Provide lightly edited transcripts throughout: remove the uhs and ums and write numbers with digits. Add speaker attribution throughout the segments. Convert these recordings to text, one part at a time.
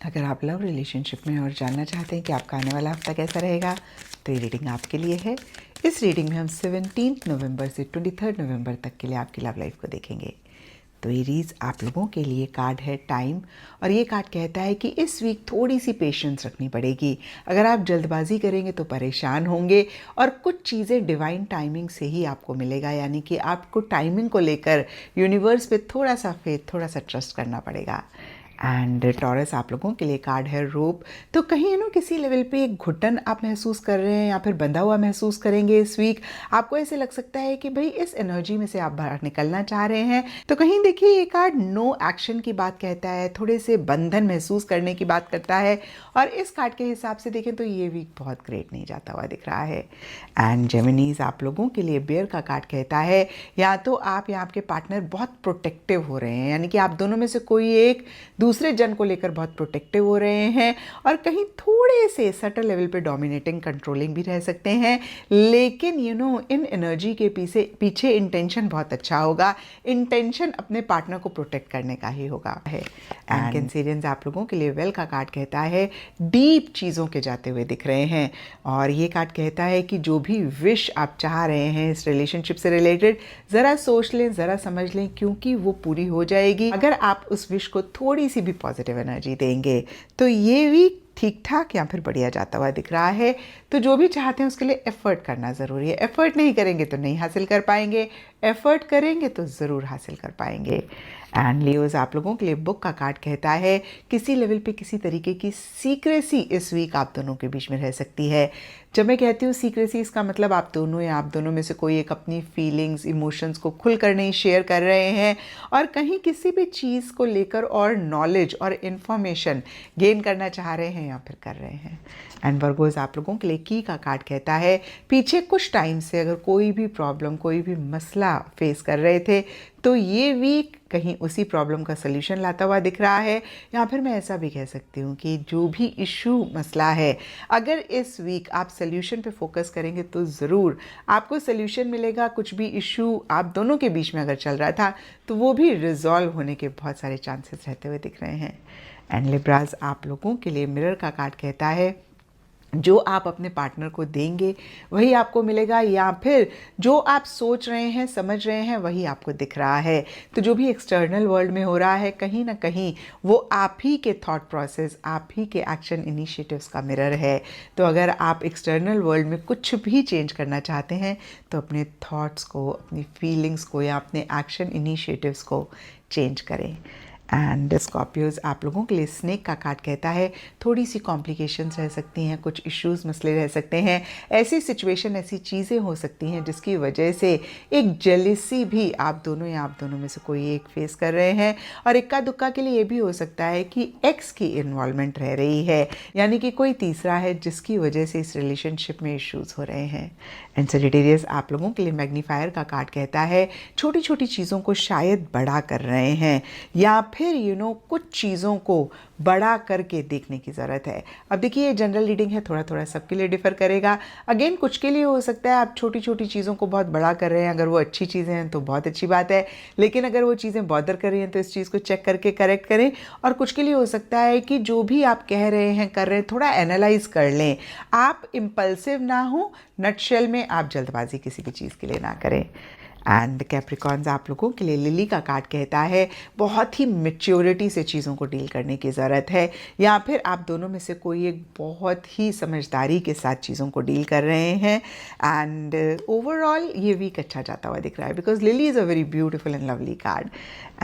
Speaker 1: अगर आप love relationship में और जानना चाहते हैं कि आपका आने वाला हफ्ता कैसा रहेगा, तो ये रीडिंग आपके लिए है। इस रीडिंग में हम 17 नवंबर से 23 नवंबर तक के लिए आपकी लव लाइफ को देखेंगे। तो एरीज, आप लोगों के लिए कार्ड है टाइम, और ये कार्ड कहता है कि इस वीक थोड़ी सी पेशेंस रखनी पड़ेगी। अगर आप जल्दबाजी करेंगे तो परेशान होंगे, और कुछ चीज़ें डिवाइन टाइमिंग से ही आपको मिलेगा, यानी कि आपको टाइमिंग को लेकर यूनिवर्स पे थोड़ा सा फेथ, थोड़ा सा ट्रस्ट करना पड़ेगा। एंड टॉरस, आप लोगों के लिए कार्ड है रोप। तो कहीं किसी लेवल पे एक घुटन आप महसूस कर रहे हैं या फिर बंधा हुआ महसूस करेंगे इस वीक। आपको ऐसे लग सकता है कि भाई इस एनर्जी में से आप बाहर निकलना चाह रहे हैं। तो कहीं देखिए, ये कार्ड नो एक्शन की बात कहता है, थोड़े से बंधन महसूस करने की बात करता है। और इस कार्ड के हिसाब से देखें तो ये वीक बहुत ग्रेट नहीं जाता हुआ दिख रहा है। एंड जेमिनीज, आप लोगों के लिए बेयर का कार्ड कहता है या तो आप या आपके पार्टनर बहुत प्रोटेक्टिव हो रहे हैं, यानी कि आप दोनों में से कोई एक दूसरे जन को लेकर बहुत प्रोटेक्टिव हो रहे हैं, और कहीं थोड़े से सटल लेवल पे डोमिनेटिंग, कंट्रोलिंग भी रह सकते हैं। लेकिन इन एनर्जी के पीछे इंटेंशन बहुत अच्छा होगा। इंटेंशन अपने पार्टनर को प्रोटेक्ट करने का ही होगा है। एंड कैंसेरियंस, आप लोगों के लिए वेल का कार्ड कहता है डीप चीज़ों के जाते हुए दिख रहे हैं, और ये कार्ड कहता है कि जो भी विश आप चाह रहे हैं इस रिलेशनशिप से रिलेटेड, ज़रा सोच लें, ज़रा समझ लें, क्योंकि वो पूरी हो जाएगी अगर आप उस विश को थोड़ी सी भी पॉजिटिव एनर्जी देंगे। तो ये वीक ठीक ठाक या फिर बढ़िया जाता हुआ दिख रहा है। तो जो भी चाहते हैं उसके लिए एफर्ट करना ज़रूरी है। एफर्ट नहीं करेंगे तो नहीं हासिल कर पाएंगे, एफर्ट करेंगे तो ज़रूर हासिल कर पाएंगे। एंड लियोज, आप लोगों के लिए बुक का कार्ड कहता है किसी लेवल पे किसी तरीके की सीक्रेसी इस वीक आप दोनों के बीच में रह सकती है। जब मैं कहती हूँ सीक्रेसी, इसका मतलब आप दोनों या आप दोनों में से कोई एक अपनी फीलिंग्स, इमोशंस को खुलकर नहीं शेयर कर रहे हैं, और कहीं किसी भी चीज़ को लेकर और नॉलेज और इन्फॉर्मेशन गेन करना चाह रहे हैं या फिर कर रहे हैं। एंड वर्गोज, आप लोगों के लिए की का कार्ड कहता है पीछे कुछ टाइम से अगर कोई भी प्रॉब्लम, कोई भी मसला फेस कर रहे थे, तो ये वीक कहीं उसी प्रॉब्लम का सल्यूशन लाता हुआ दिख रहा है। या फिर मैं ऐसा भी कह सकती हूँ कि जो भी इशू, मसला है, अगर इस वीक आप सल्यूशन पे फोकस करेंगे तो ज़रूर आपको सल्यूशन मिलेगा। कुछ भी इशू आप दोनों के बीच में अगर चल रहा था तो वो भी रिजॉल्व होने के बहुत सारे चांसेस रहते हुए दिख रहे हैं। एंड लिब्राज, आप लोगों के लिए मिरर का कार्ड कहता है जो आप अपने पार्टनर को देंगे वही आपको मिलेगा, या फिर जो आप सोच रहे हैं, समझ रहे हैं, वही आपको दिख रहा है। तो जो भी एक्सटर्नल वर्ल्ड में हो रहा है, कहीं ना कहीं वो आप ही के थॉट प्रोसेस, आप ही के एक्शन इनिशिएटिव्स का मिरर है। तो अगर आप एक्सटर्नल वर्ल्ड में कुछ भी चेंज करना चाहते हैं तो अपने थॉट्स को, अपनी फीलिंग्स को या अपने एक्शन इनिशिएटिव्स को चेंज करें। एंड स्कॉर्पियोज, आप लोगों के लिए स्नेक का कार्ड कहता है थोड़ी सी कॉम्प्लिकेशंस रह सकती हैं, कुछ इश्यूज, मसले रह सकते हैं। ऐसी सिचुएशन, ऐसी चीज़ें हो सकती हैं जिसकी वजह से एक जेलिसी भी आप दोनों या आप दोनों में से कोई एक फेस कर रहे हैं। और इक्का दुक्का के लिए ये भी हो सकता है कि एक्स की इन्वॉल्वमेंट रह रही है, यानी कि कोई तीसरा है जिसकी वजह से इस रिलेशनशिप में इश्यूज हो रहे हैं। एंड सजिटेरियस, आप लोगों के लिए मैग्नीफायर का कार्ड कहता है छोटी छोटी चीज़ों को शायद बड़ा कर रहे हैं, या फिर कुछ चीज़ों को बड़ा करके देखने की ज़रूरत है। अब देखिए, ये जनरल रीडिंग है, थोड़ा थोड़ा सबके लिए डिफ़र करेगा। अगेन, कुछ के लिए हो सकता है आप छोटी छोटी चीज़ों को बहुत बड़ा कर रहे हैं, अगर वो अच्छी चीज़ें हैं तो बहुत अच्छी बात है। लेकिन अगर वो चीज़ें बॉदर कर रही हैं तो इस चीज़ को चेक करके करेक्ट करें। और कुछ के लिए हो सकता है कि जो भी आप कह रहे हैं, कर रहे हैं, थोड़ा एनालाइज कर लें। आप इम्पल्सिव ना हो, नटशेल में आप जल्दबाजी किसी भी चीज़ के लिए ना करें। एंड कैप्रिकॉन्स, आप लोगों के लिए लिली का कार्ड कहता है बहुत ही मैच्योरिटी से चीज़ों को डील करने की ज़रूरत है, या फिर आप दोनों में से कोई एक बहुत ही समझदारी के साथ चीज़ों को डील कर रहे हैं। एंड ओवरऑल ये वीक अच्छा जाता हुआ दिख रहा है, because lily is a very beautiful and lovely card.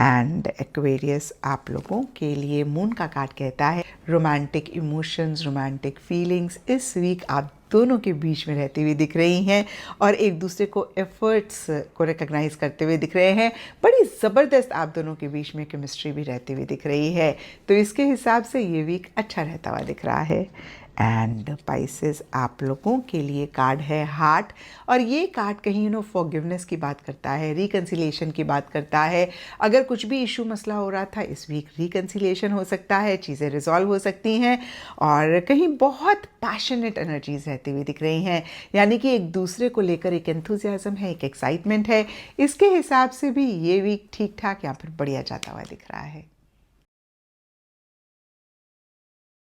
Speaker 1: And Aquarius, आप लोगों के लिए मून का कार्ड कहता है रोमांटिक इमोशंस, रोमांटिक फीलिंग्स इस वीक आप दोनों के बीच में रहती हुई दिख रही हैं, और एक दूसरे को एफर्ट्स को रिकग्नाइज करते हुए दिख रहे हैं। बड़ी ज़बरदस्त आप दोनों के बीच में केमिस्ट्री भी रहती हुई दिख रही है। तो इसके हिसाब से ये वीक अच्छा रहता हुआ दिख रहा है। एंड पाइसेस, आप लोगों के लिए कार्ड है हार्ट, और ये कार्ड कहीं फॉरगिवनेस की बात करता है, रिकन्सिलिएशन की बात करता है। अगर कुछ भी इशू, मसला हो रहा था, इस वीक रिकन्सिलिएशन हो सकता है, चीज़ें रिजॉल्व हो सकती हैं। और कहीं बहुत पैशनेट एनर्जीज रहती हुई दिख रही हैं, यानी कि एक दूसरे को लेकर एक एंथुजियाज्म है, एक एक्साइटमेंट है। इसके हिसाब से भी ये वीक ठीक ठाक या फिर बढ़िया जाता हुआ दिख रहा है।